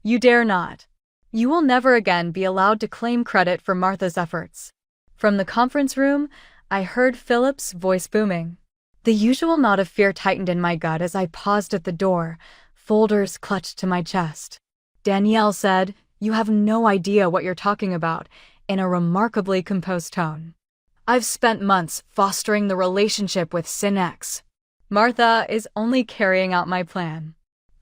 You dare not. You will never again be allowed to claim credit for Martha's efforts. From the conference room, I heard Philip's voice booming. The usual knot of fear tightened in my gut as I paused at the door, folders clutched to my chest. Danielle said, "You have no idea what you're talking about," in a remarkably composed tone. "I've spent months fostering the relationship with Sinex. Martha is only carrying out my plan."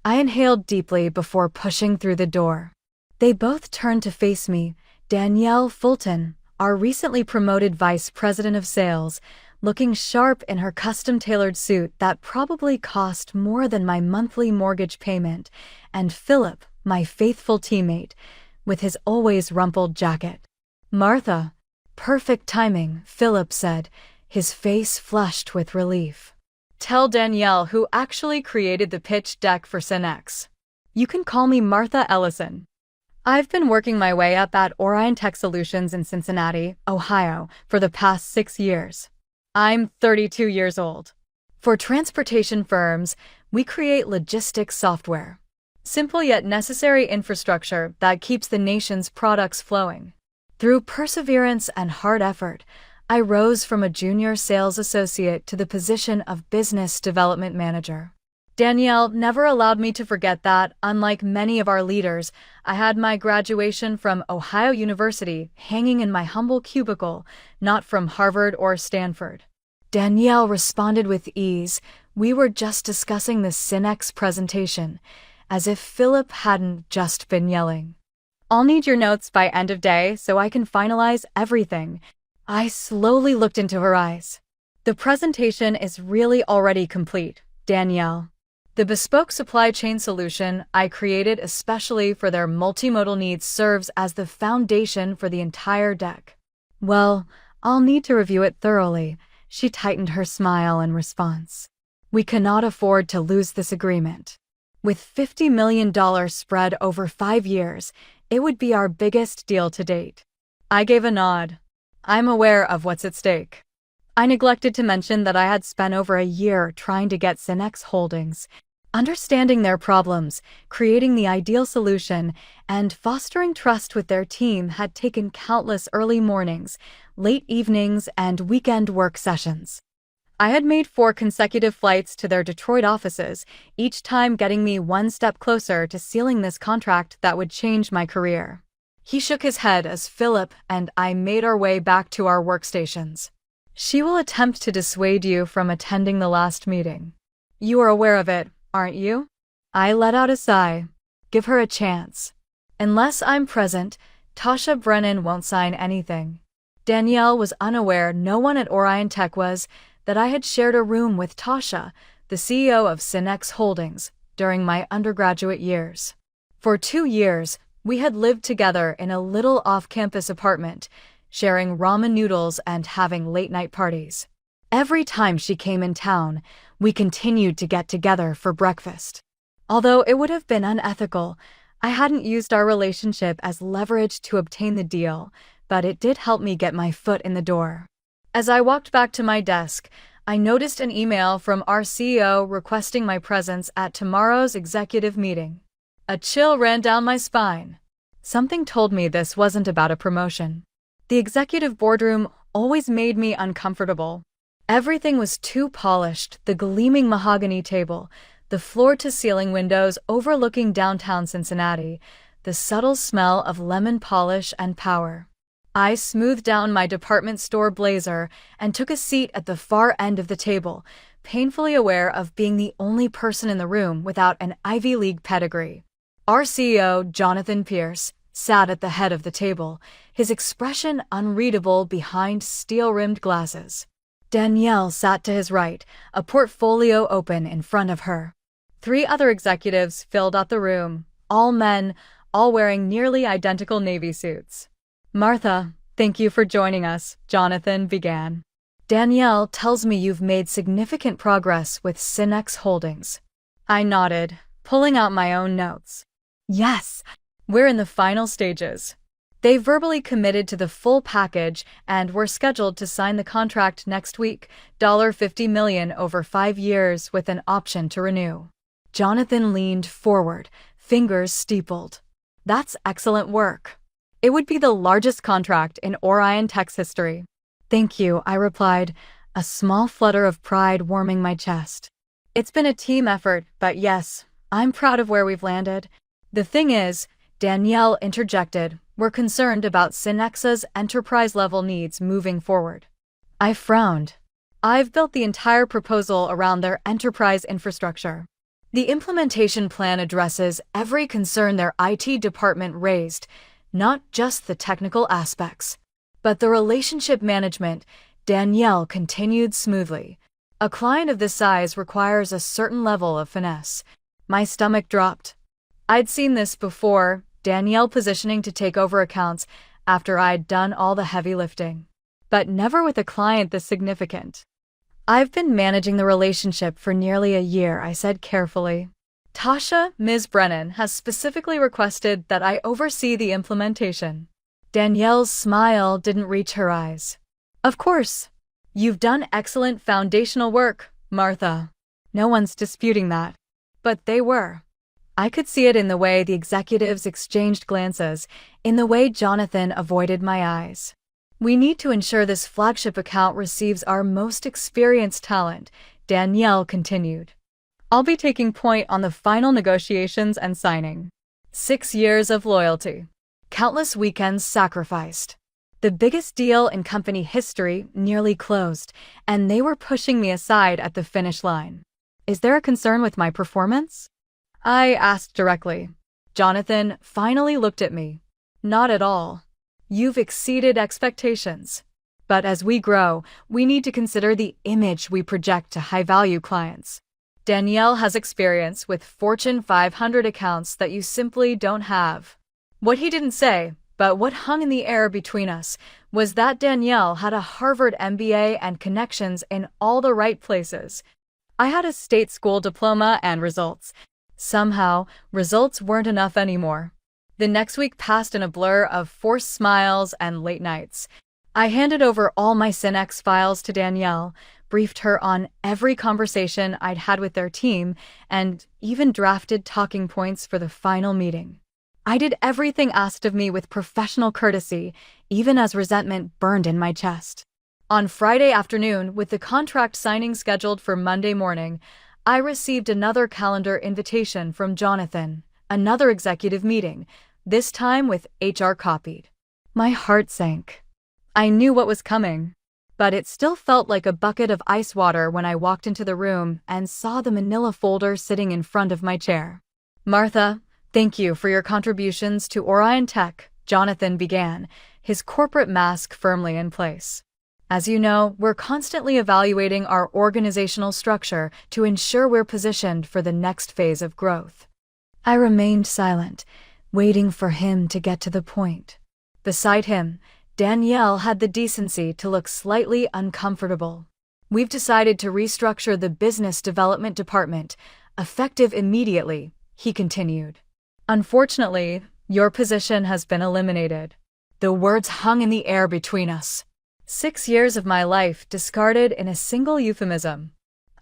I inhaled deeply before pushing through the door. They both turned to face me, Danielle Fulton, our recently promoted vice president of sales, looking sharp in her custom-tailored suit that probably cost more than my monthly mortgage payment, and Philip, my faithful teammate, with his always rumpled jacket. "Martha." "Perfect timing," Philip said, his face flushed with relief. "Tell Danielle who actually created the pitch deck for Sinex. You can call me Martha Ellison. I've been working my way up at Orion Tech Solutions in Cincinnati, Ohio, for the past 6 years. I'm 32 years old. For transportation firms, we create logistics software. Simple yet necessary infrastructure that keeps the nation's products flowing. Through perseverance and hard effort, I rose from a junior sales associate to the position of business development manager. Danielle never allowed me to forget that, unlike many of our leaders, I had my graduation from Ohio University hanging in my humble cubicle, not from Harvard or Stanford. Danielle responded with ease. We were just discussing the Sinex presentation, as if Philip hadn't just been yelling. "I'll need your notes by end of day so I can finalize everything." I slowly looked into her eyes. "The presentation is really already complete, Danielle. The bespoke supply chain solution I created especially for their multimodal needs serves as the foundation for the entire deck." "Well, I'll need to review it thoroughly." She tightened her smile in response. "We cannot afford to lose this agreement. With $50 million spread over 5 years, it would be our biggest deal to date." I gave a nod. I'm aware of what's at stake. I neglected to mention that I had spent over a year trying to get Sinex Holdings, understanding their problems, creating the ideal solution, and fostering trust with their team had taken countless early mornings, late evenings, and weekend work sessions. I had made 4 consecutive flights to their Detroit offices, each time getting me one step closer to sealing this contract that would change my career. He shook his head as Philip and I made our way back to our workstations. "She will attempt to dissuade you from attending the last meeting. You are aware of it, aren't you?" I let out a sigh. "Give her a chance. Unless I'm present, Tasha Brennan won't sign anything." Danielle was unaware, no one at Orion Tech was, that I had shared a room with Tasha, the CEO of Sinex Holdings, during my undergraduate years. For 2 years, we had lived together in a little off-campus apartment, sharing ramen noodles and having late-night parties. Every time she came in town, we continued to get together for breakfast. Although it would have been unethical, I hadn't used our relationship as leverage to obtain the deal, but it did help me get my foot in the door. As I walked back to my desk, I noticed an email from our CEO requesting my presence at tomorrow's executive meeting. A chill ran down my spine. Something told me this wasn't about a promotion. The executive boardroom always made me uncomfortable. Everything was too polished, the gleaming mahogany table, the floor-to-ceiling windows overlooking downtown Cincinnati, the subtle smell of lemon polish and power. I smoothed down my department store blazer and took a seat at the far end of the table, painfully aware of being the only person in the room without an Ivy League pedigree. Our CEO, Jonathan Pierce, sat at the head of the table, his expression unreadable behind steel-rimmed glasses. Danielle sat to his right, a portfolio open in front of her. 3 other executives filled out the room, all men, all wearing nearly identical navy suits. "Martha, thank you for joining us," Jonathan began. "Danielle tells me you've made significant progress with Sinex Holdings." I nodded, pulling out my own notes. "Yes, we're in the final stages. They verbally committed to the full package and we're scheduled to sign the contract next week, $50 million over 5 years with an option to renew." Jonathan leaned forward, fingers steepled. That's excellent work. It would be the largest contract in Orion Tech's history. Thank you, I replied, a small flutter of pride warming my chest. It's been a team effort, but yes, I'm proud of where we've landed. The thing is, Danielle interjected, we're concerned about Synexa's enterprise-level needs moving forward. I frowned. I've built the entire proposal around their enterprise infrastructure. The implementation plan addresses every concern their IT department raised, not just the technical aspects. But the relationship management, Danielle continued smoothly. A client of this size requires a certain level of finesse. My stomach dropped. I'd seen this before, Danielle positioning to take over accounts after I'd done all the heavy lifting. But never with a client this significant. I've been managing the relationship for nearly a year, I said carefully. Tasha, Ms. Brennan, has specifically requested that I oversee the implementation. Danielle's smile didn't reach her eyes. Of course. You've done excellent foundational work, Martha. No one's disputing that. But they were. I could see it in the way the executives exchanged glances, in the way Jonathan avoided my eyes. We need to ensure this flagship account receives our most experienced talent, Danielle continued. I'll be taking point on the final negotiations and signing. 6 years of loyalty. Countless weekends sacrificed. The biggest deal in company history nearly closed, and they were pushing me aside at the finish line. Is there a concern with my performance? I asked directly. Jonathan finally looked at me. Not at all. You've exceeded expectations. But as we grow, we need to consider the image we project to high-value clients. Danielle has experience with Fortune 500 accounts that you simply don't have. What he didn't say, but what hung in the air between us, was that Danielle had a Harvard MBA and connections in all the right places. I had a state school diploma and results. Somehow, results weren't enough anymore. The next week passed in a blur of forced smiles and late nights. I handed over all my Synex files to Danielle, briefed her on every conversation I'd had with their team, and even drafted talking points for the final meeting. I did everything asked of me with professional courtesy, even as resentment burned in my chest. On Friday afternoon, with the contract signing scheduled for Monday morning, I received another calendar invitation from Jonathan, another executive meeting, this time with HR copied. My heart sank. I knew what was coming, but it still felt like a bucket of ice water when I walked into the room and saw the manila folder sitting in front of my chair. Martha, thank you for your contributions to Orion Tech, Jonathan began, his corporate mask firmly in place. As you know, we're constantly evaluating our organizational structure to ensure we're positioned for the next phase of growth. I remained silent, waiting for him to get to the point. Beside him, Danielle had the decency to look slightly uncomfortable. We've decided to restructure the business development department, effective immediately, he continued. Unfortunately, your position has been eliminated. The words hung in the air between us. 6 years of my life discarded in a single euphemism.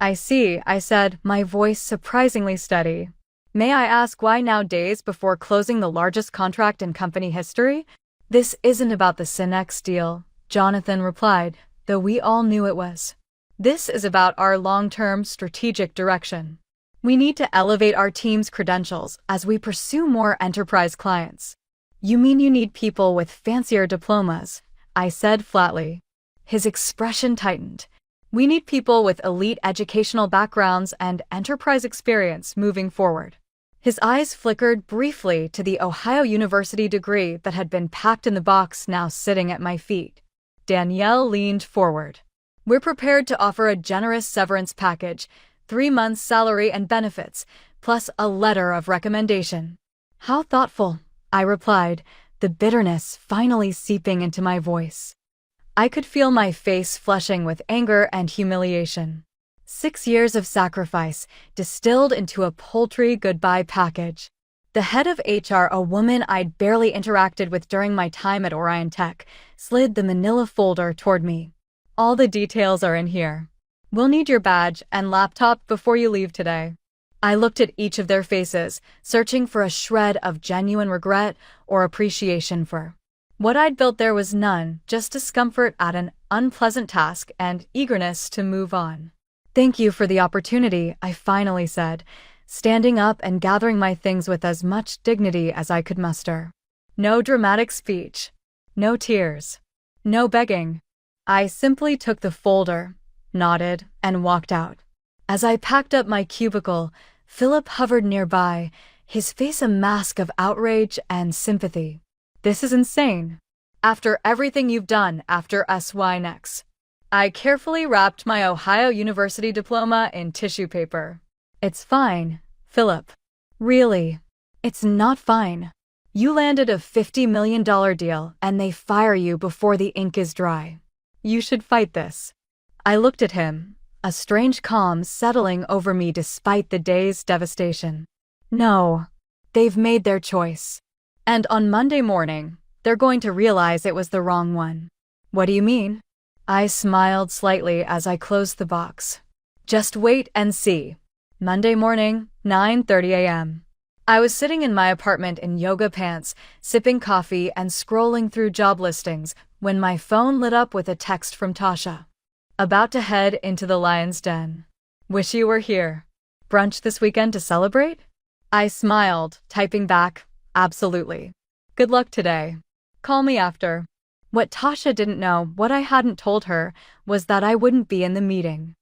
I see, I said, my voice surprisingly steady. May I ask why now, days before closing the largest contract in company history? This isn't about the Synex deal, Jonathan replied, though we all knew it was. This is about our long-term strategic direction. We need to elevate our team's credentials as we pursue more enterprise clients. You mean you need people with fancier diplomas? I said flatly. His expression tightened. We need people with elite educational backgrounds and enterprise experience moving forward. His eyes flickered briefly to the Ohio University degree that had been packed in the box now sitting at my feet. Danielle leaned forward. We're prepared to offer a generous severance package, 3 months' salary and benefits, plus a letter of recommendation. How thoughtful, I replied, the bitterness finally seeping into my voice. I could feel my face flushing with anger and humiliation. 6 years of sacrifice distilled into a paltry goodbye package. The head of HR, a woman I'd barely interacted with during my time at Orion Tech, slid the manila folder toward me. All the details are in here. We'll need your badge and laptop before you leave today. I looked at each of their faces, searching for a shred of genuine regret or appreciation for what I'd built. There was none, just discomfort at an unpleasant task and eagerness to move on. "Thank you for the opportunity," I finally said, standing up and gathering my things with as much dignity as I could muster. No dramatic speech. No tears. No begging. I simply took the folder, nodded, and walked out. As I packed up my cubicle, Philip hovered nearby, his face a mask of outrage and sympathy. "This is insane. After everything you've done after SY next." I carefully wrapped my Ohio University diploma in tissue paper. "It's fine, Philip. Really, it's not fine. You landed a $50 million deal and they fire you before the ink is dry. You should fight this." I looked at him, a strange calm settling over me despite the day's devastation. "No, they've made their choice. And on Monday morning, they're going to realize it was the wrong one." "What do you mean?" I smiled slightly as I closed the box. "Just wait and see." Monday morning, 9:30 a.m. I was sitting in my apartment in yoga pants, sipping coffee and scrolling through job listings when my phone lit up with a text from Tasha. "About to head into the lion's den. Wish you were here. Brunch this weekend to celebrate?" I smiled, typing back, "Absolutely. Good luck today. Call me after." What Tasha didn't know, what I hadn't told her, was that I wouldn't be in the meeting.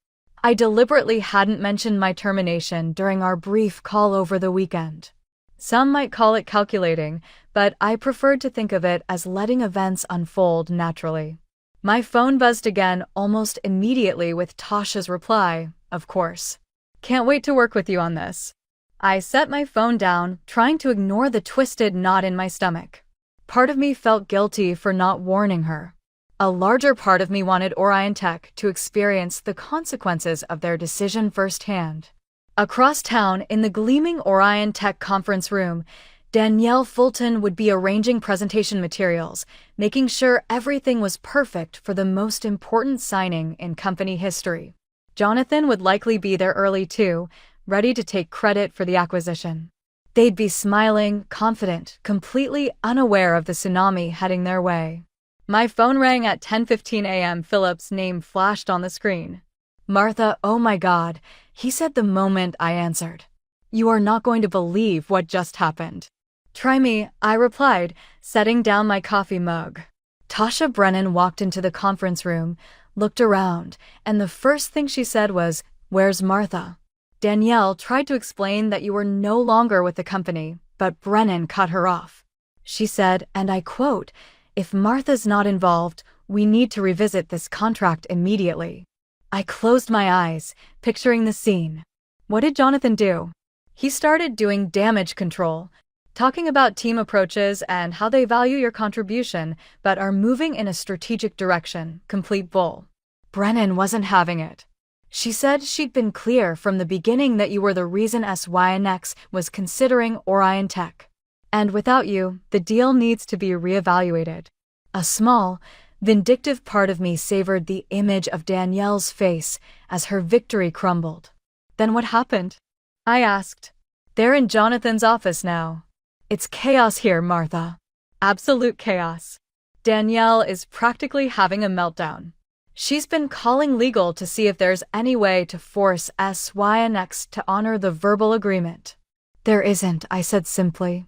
I deliberately hadn't mentioned my termination during our brief call over the weekend. Some might call it calculating, but I preferred to think of it as letting events unfold naturally. My phone buzzed again almost immediately with Tasha's reply, "Of course. Can't wait to work with you on this." I set my phone down, trying to ignore the twisted knot in my stomach. Part of me felt guilty for not warning her. A larger part of me wanted Orion Tech to experience the consequences of their decision firsthand. Across town, in the gleaming Orion Tech conference room, Danielle Fulton would be arranging presentation materials, making sure everything was perfect for the most important signing in company history. Jonathan would likely be there early too, ready to take credit for the acquisition. They'd be smiling, confident, completely unaware of the tsunami heading their way. My phone rang at 10:15 a.m. Philip's name flashed on the screen. "Martha, oh my God," he said the moment I answered. "You are not going to believe what just happened." "Try me," I replied, setting down my coffee mug. Tasha Brennan walked into the conference room, looked around, and the first thing she said was, "Where's Martha?" Danielle tried to explain that you were no longer with the company, but Brennan cut her off. She said, and I quote, "If Martha's not involved, we need to revisit this contract immediately." I closed my eyes, picturing the scene. What did Jonathan do? He started doing damage control, talking about team approaches and how they value your contribution, but are moving in a strategic direction. Complete bull. Brennan wasn't having it. She said she'd been clear from the beginning that you were the reason SYNX was considering Orion Tech. And without you, the deal needs to be reevaluated. A small, vindictive part of me savored the image of Danielle's face as her victory crumbled. "Then what happened?" I asked. "They're in Jonathan's office now. It's chaos here, Martha. Absolute chaos. Danielle is practically having a meltdown. She's been calling legal to see if there's any way to force SYNX to honor the verbal agreement." "There isn't," I said simply.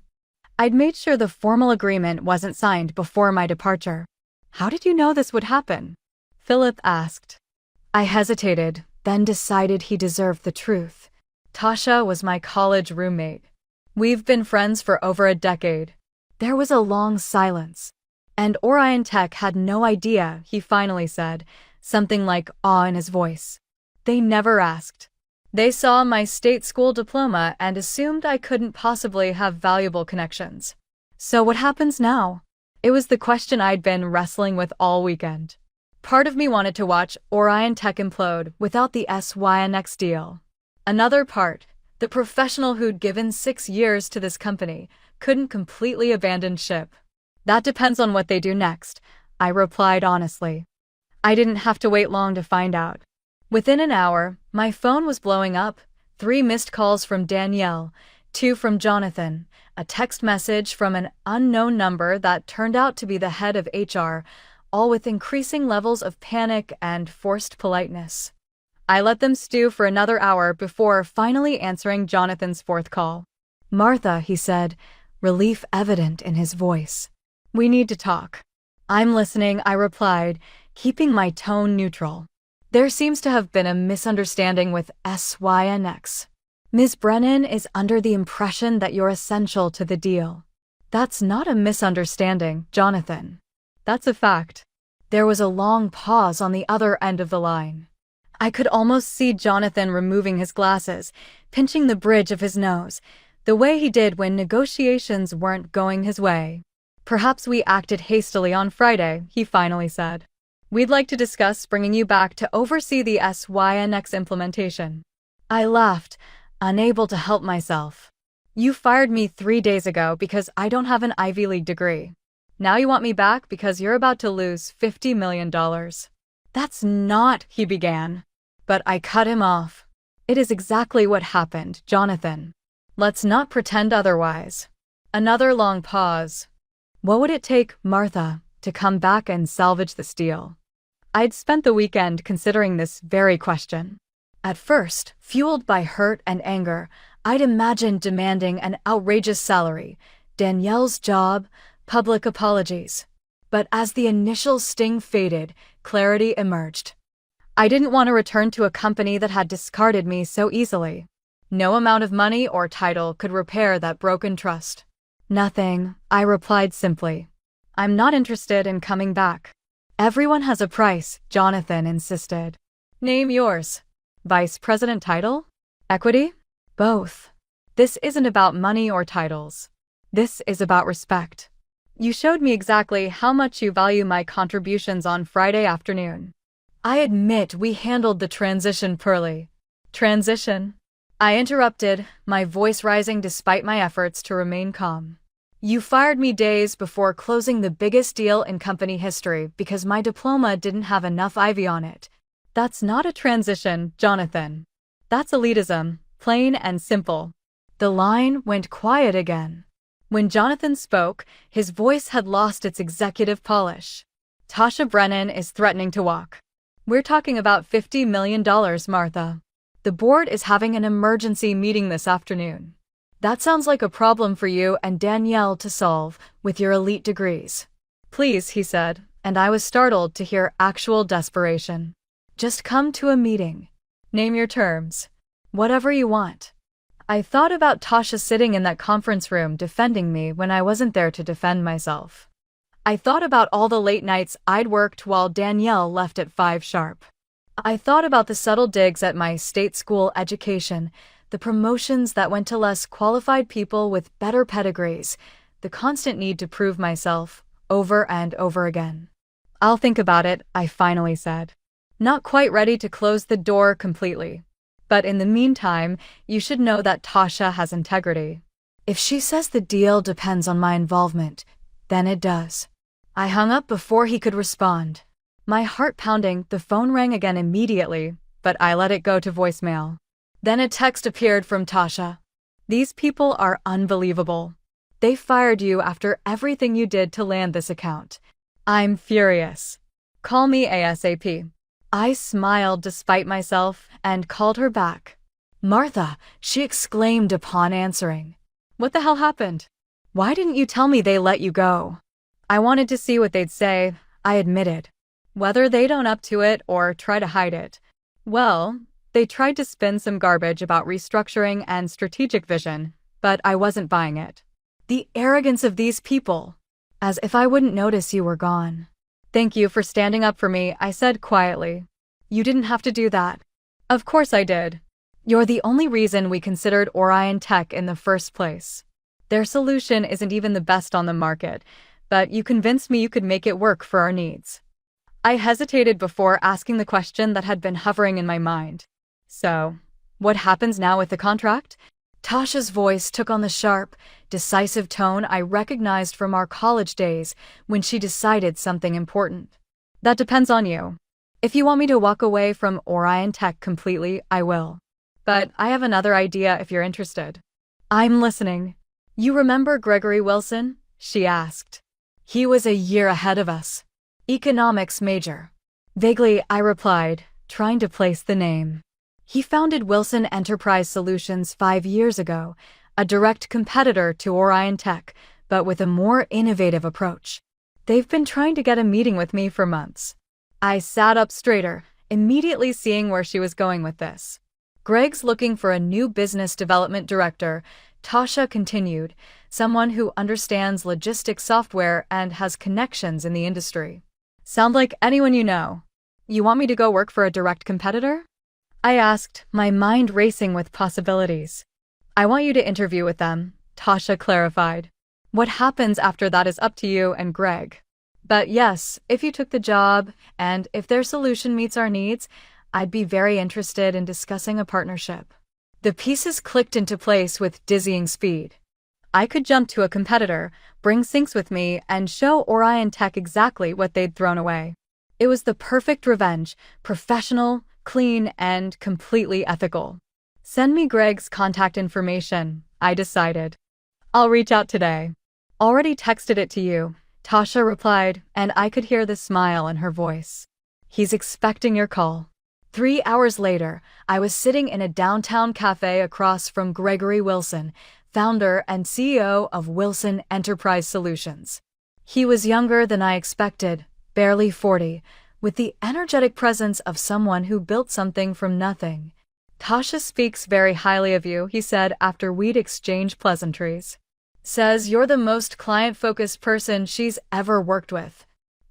I'd made sure the formal agreement wasn't signed before my departure. "How did you know this would happen?" Philip asked. I hesitated, then decided he deserved the truth. Tasha was my college roommate. We've been friends for over a decade. There was a long silence. "And Orion Tech had no idea," he finally said, something like awe in his voice. "They never asked. They saw my state school diploma and assumed I couldn't possibly have valuable connections." "So what happens now?" It was the question I'd been wrestling with all weekend. Part of me wanted to watch Orion Tech implode without the SYNX deal. Another part, the professional who'd given 6 years to this company, couldn't completely abandon ship. "That depends on what they do next," I replied honestly. I didn't have to wait long to find out. Within an hour, my phone was blowing up, 3 missed calls from Danielle, 2 from Jonathan, a text message from an unknown number that turned out to be the head of HR, all with increasing levels of panic and forced politeness. I let them stew for another hour before finally answering Jonathan's 4th call. "Martha," he said, relief evident in his voice. "We need to talk." "I'm listening," I replied, keeping my tone neutral. "There seems to have been a misunderstanding with SYNX. Ms. Brennan is under the impression that you're essential to the deal." "That's not a misunderstanding, Jonathan. That's a fact." There was a long pause on the other end of the line. I could almost see Jonathan removing his glasses, pinching the bridge of his nose, the way he did when negotiations weren't going his way. "Perhaps we acted hastily on Friday," he finally said. "We'd like to discuss bringing you back to oversee the SYNX implementation." I laughed, unable to help myself. "You fired me 3 days ago because I don't have an Ivy League degree. Now you want me back because you're about to lose $50 million. "That's not," he began. But I cut him off. "It is exactly what happened, Jonathan. Let's not pretend otherwise." Another long pause. "What would it take, Martha, to come back and salvage this deal?" I'd spent the weekend considering this very question. At first, fueled by hurt and anger, I'd imagined demanding an outrageous salary, Danielle's job, public apologies. But as the initial sting faded, clarity emerged. I didn't want to return to a company that had discarded me so easily. No amount of money or title could repair that broken trust. "Nothing," I replied simply. "I'm not interested in coming back." "Everyone has a price," Jonathan insisted. "Name yours." "Vice president title? Equity?" "Both. This isn't about money or titles. This is about respect. You showed me exactly how much you value my contributions on Friday afternoon. I admit we handled the transition poorly." "Transition?" I interrupted, my voice rising despite my efforts to remain calm. "You fired me days before closing the biggest deal in company history because my diploma didn't have enough Ivy on it." "That's not a transition, Jonathan. That's elitism, plain and simple." The line went quiet again. When Jonathan spoke, his voice had lost its executive polish. "Tasha Brennan is threatening to walk. We're talking about $50 million, Martha. The board is having an emergency meeting this afternoon. That sounds like a problem for you and Danielle to solve with your elite degrees." "Please," he said, and I was startled to hear actual desperation. "Just come to a meeting. Name your terms. Whatever you want." I thought about Tasha sitting in that conference room defending me when I wasn't there to defend myself. I thought about all the late nights I'd worked while Danielle left at 5 sharp. I thought about the subtle digs at my state school education, the promotions that went to less qualified people with better pedigrees, the constant need to prove myself over and over again. "I'll think about it," I finally said. Not quite ready to close the door completely. "But in the meantime, you should know that Tasha has integrity. If she says the deal depends on my involvement, then it does." I hung up before he could respond. My heart pounding, the phone rang again immediately, but I let it go to voicemail. Then a text appeared from Tasha. "These people are unbelievable. They fired you after everything you did to land this account. I'm furious. Call me ASAP." I smiled despite myself and called her back. "Martha," she exclaimed upon answering. "What the hell happened? Why didn't you tell me they let you go?" I wanted to see what they'd say, I admitted. Whether they'd own up to it or try to hide it. Well, they tried to spin some garbage about restructuring and strategic vision, but I wasn't buying it. The arrogance of these people. As if I wouldn't notice you were gone. "Thank you for standing up for me," I said quietly. "You didn't have to do that." "Of course I did. You're the only reason we considered Orion Tech in the first place. Their solution isn't even the best on the market, but you convinced me you could make it work for our needs." I hesitated before asking the question that had been hovering in my mind. "So, what happens now with the contract?" Tasha's voice took on the sharp, decisive tone I recognized from our college days when she decided something important. "That depends on you. If you want me to walk away from Orion Tech completely, I will. but I have another idea if you're interested. I'm listening. You remember Gregory Wilson? She asked. He was a year ahead of us. Economics major. Vaguely, I replied, trying to place the name. He founded Wilson Enterprise Solutions 5 years ago, a direct competitor to Orion Tech, but with a more innovative approach. They've been trying to get a meeting with me for months. I sat up straighter, immediately seeing where she was going with this. Greg's looking for a new business development director, Tasha continued, someone who understands logistics software and has connections in the industry. Sound like anyone you know? You want me to go work for a direct competitor? I asked, my mind racing with possibilities. I want you to interview with them, Tasha clarified. What happens after that is up to you and Greg. But yes, if you took the job, and if their solution meets our needs, I'd be very interested in discussing a partnership. The pieces clicked into place with dizzying speed. I could jump to a competitor, bring syncs with me, and show Orion Tech exactly what they'd thrown away. It was the perfect revenge, professional, clean, and completely ethical. Send me Greg's contact information, I decided. I'll reach out today. Already texted it to you, Tasha replied, and I could hear the smile in her voice. He's expecting your call. 3 hours later, I was sitting in a downtown cafe across from Gregory Wilson, founder and CEO of Wilson Enterprise Solutions. He was younger than I expected, barely 40, with the energetic presence of someone who built something from nothing. Tasha speaks very highly of you, he said after we'd exchanged pleasantries. Says you're the most client-focused person she's ever worked with.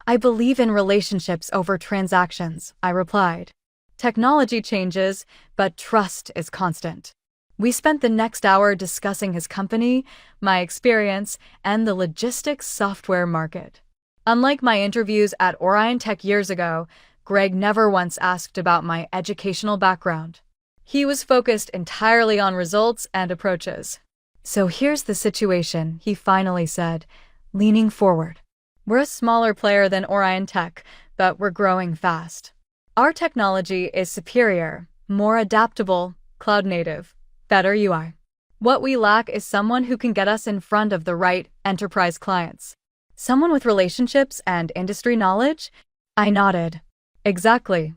I believe in relationships over transactions, I replied. Technology changes, but trust is constant. We spent the next hour discussing his company, my experience, and the logistics software market. Unlike my interviews at Orion Tech years ago, Greg never once asked about my educational background. He was focused entirely on results and approaches. So here's the situation, he finally said, leaning forward. We're a smaller player than Orion Tech, but we're growing fast. Our technology is superior, more adaptable, cloud-native, better UI. What we lack is someone who can get us in front of the right enterprise clients. Someone with relationships and industry knowledge? I nodded. Exactly.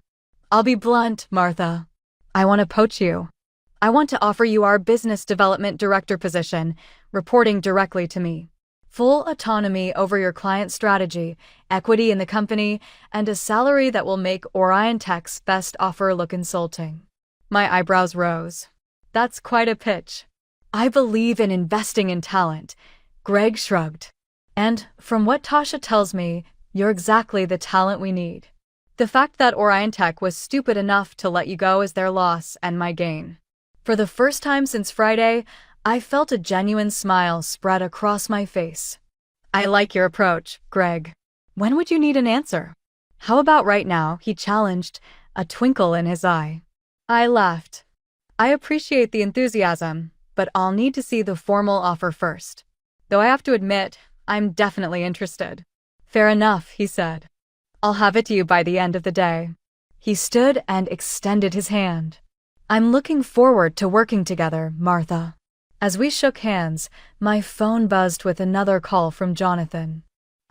I'll be blunt, Martha. I want to poach you. I want to offer you our business development director position, reporting directly to me. Full autonomy over your client strategy, equity in the company, and a salary that will make Orion Tech's best offer look insulting. My eyebrows rose. That's quite a pitch. I believe in investing in talent. Greg shrugged. And, from what Tasha tells me, you're exactly the talent we need. The fact that Orion Tech was stupid enough to let you go is their loss and my gain. For the first time since Friday, I felt a genuine smile spread across my face. I like your approach, Greg. When would you need an answer? How about right now, he challenged, a twinkle in his eye. I laughed. I appreciate the enthusiasm, but I'll need to see the formal offer first. Though I have to admit, I'm definitely interested. Fair enough, he said. I'll have it to you by the end of the day. He stood and extended his hand. I'm looking forward to working together, Martha. As we shook hands, my phone buzzed with another call from Jonathan.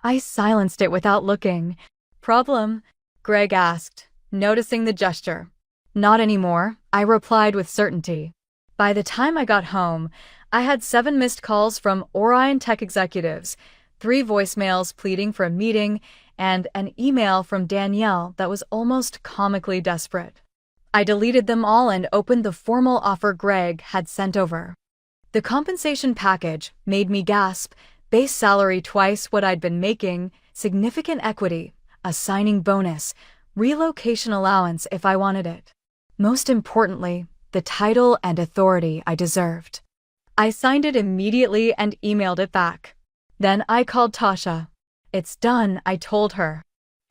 I silenced it without looking. Problem? Greg asked, noticing the gesture. Not anymore, I replied with certainty. By the time I got home, I had 7 missed calls from Orion Tech executives, 3 voicemails pleading for a meeting, and an email from Danielle that was almost comically desperate. I deleted them all and opened the formal offer Greg had sent over. The compensation package made me gasp, base salary twice what I'd been making, significant equity, a signing bonus, relocation allowance if I wanted it. Most importantly, the title and authority I deserved. I signed it immediately and emailed it back. Then I called Tasha. It's done, I told her.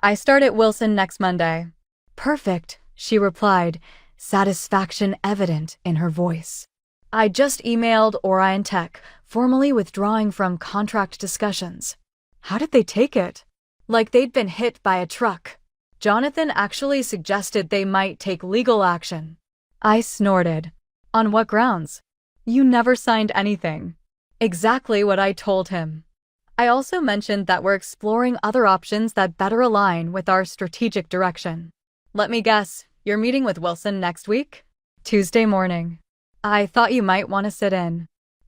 I start at Wilson next Monday. Perfect, she replied, satisfaction evident in her voice. I just emailed Orion Tech, formally withdrawing from contract discussions. How did they take it? Like they'd been hit by a truck. Jonathan actually suggested they might take legal action. I snorted. On what grounds? You never signed anything. Exactly what I told him. I also mentioned that we're exploring other options that better align with our strategic direction. Let me guess, you're meeting with Wilson next week? Tuesday morning. I thought you might want to sit in.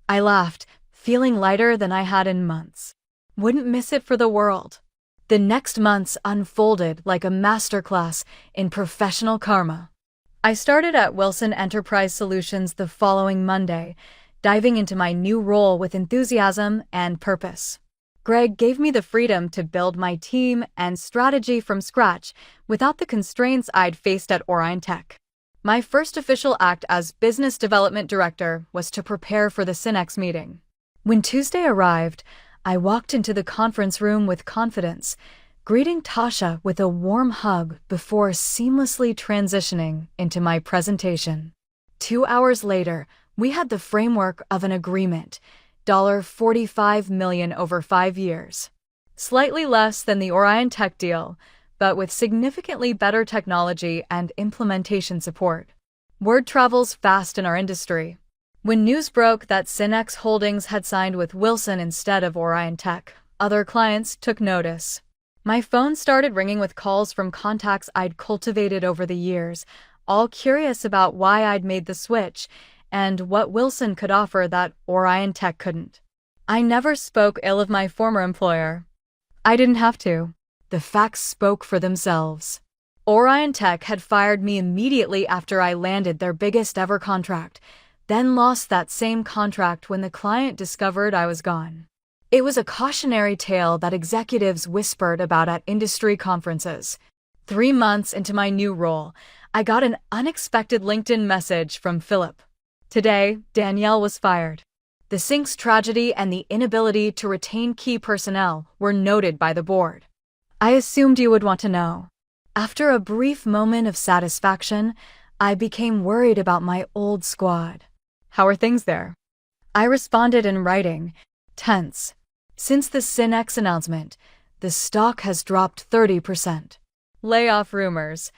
I laughed, feeling lighter than I had in months. Wouldn't miss it for the world. The next months unfolded like a masterclass in professional karma. I started at Wilson Enterprise Solutions the following Monday, diving into my new role with enthusiasm and purpose. Greg gave me the freedom to build my team and strategy from scratch without the constraints I'd faced at Orion Tech. My first official act as Business Development Director was to prepare for the Synex meeting. When Tuesday arrived, I walked into the conference room with confidence, greeting Tasha with a warm hug before seamlessly transitioning into my presentation. 2 hours later, we had the framework of an agreement, $45 million over 5 years. Slightly less than the Orion Tech deal, but with significantly better technology and implementation support. Word travels fast in our industry. When news broke that Synex Holdings had signed with Wilson instead of Orion Tech, other clients took notice. My phone started ringing with calls from contacts I'd cultivated over the years, all curious about why I'd made the switch and what Wilson could offer that Orion Tech couldn't. I never spoke ill of my former employer. I didn't have to. The facts spoke for themselves. Orion Tech had fired me immediately after I landed their biggest ever contract, then lost that same contract when the client discovered I was gone. It was a cautionary tale that executives whispered about at industry conferences. 3 months into my new role, I got an unexpected LinkedIn message from Philip. Today, Danielle was fired. The Sync's tragedy and the inability to retain key personnel were noted by the board. I assumed you would want to know. After a brief moment of satisfaction, I became worried about my old squad. How are things there? I responded in writing, tense. Since the Synex announcement, the stock has dropped 30%. Layoff rumors.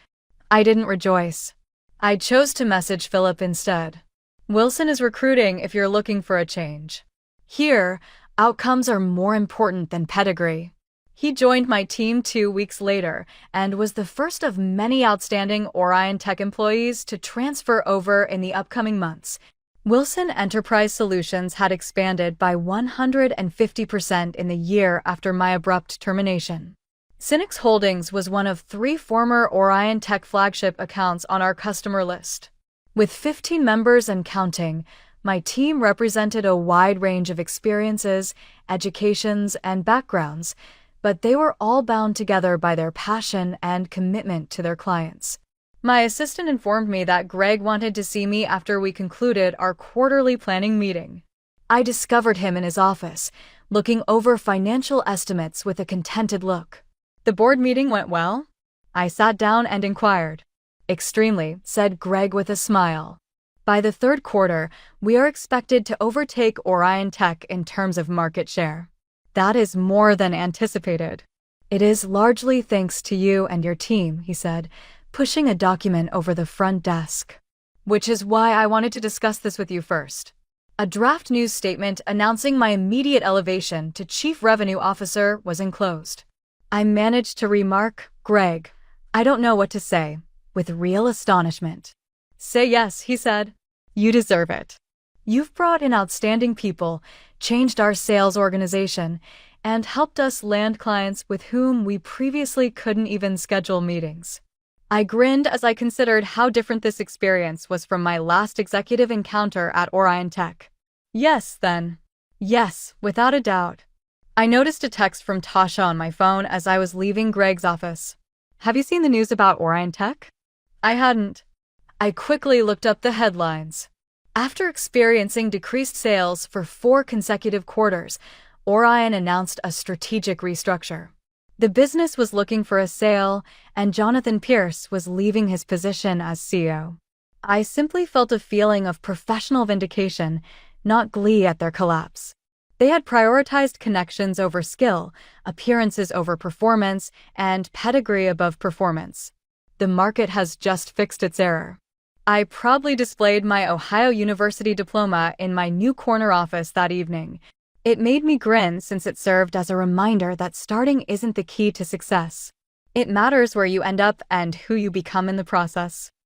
I didn't rejoice. I chose to message Philip instead. Wilson is recruiting if you're looking for a change. Here, outcomes are more important than pedigree. He joined my team 2 weeks later and was the first of many outstanding Orion Tech employees to transfer over in the upcoming months. Wilson Enterprise Solutions had expanded by 150% in the year after my abrupt termination. Synex Holdings was one of 3 former Orion Tech flagship accounts on our customer list. With 15 members and counting, my team represented a wide range of experiences, educations, and backgrounds, but they were all bound together by their passion and commitment to their clients. My assistant informed me that Greg wanted to see me after we concluded our quarterly planning meeting. I discovered him in his office, looking over financial estimates with a contented look. The board meeting went well? I sat down and inquired. Extremely, said Greg with a smile. By the 3rd quarter, we are expected to overtake Orion Tech in terms of market share. That is more than anticipated. It is largely thanks to you and your team, he said, pushing a document over the front desk. Which is why I wanted to discuss this with you first. A draft news statement announcing my immediate elevation to Chief Revenue Officer was enclosed. I managed to remark, Greg, I don't know what to say, with real astonishment. Say yes, he said. You deserve it. You've brought in outstanding people, changed our sales organization, and helped us land clients with whom we previously couldn't even schedule meetings. I grinned as I considered how different this experience was from my last executive encounter at Orion Tech. Yes, then. Yes, without a doubt. I noticed a text from Tasha on my phone as I was leaving Greg's office. Have you seen the news about Orion Tech? I hadn't. I quickly looked up the headlines. After experiencing decreased sales for 4 consecutive quarters, Orion announced a strategic restructure. The business was looking for a sale, and Jonathan Pierce was leaving his position as CEO. I simply felt a feeling of professional vindication, not glee at their collapse. They had prioritized connections over skill, appearances over performance, and pedigree above performance. The market has just fixed its error. I proudly displayed my Ohio University diploma in my new corner office that evening. It made me grin since it served as a reminder that starting isn't the key to success. It matters where you end up and who you become in the process.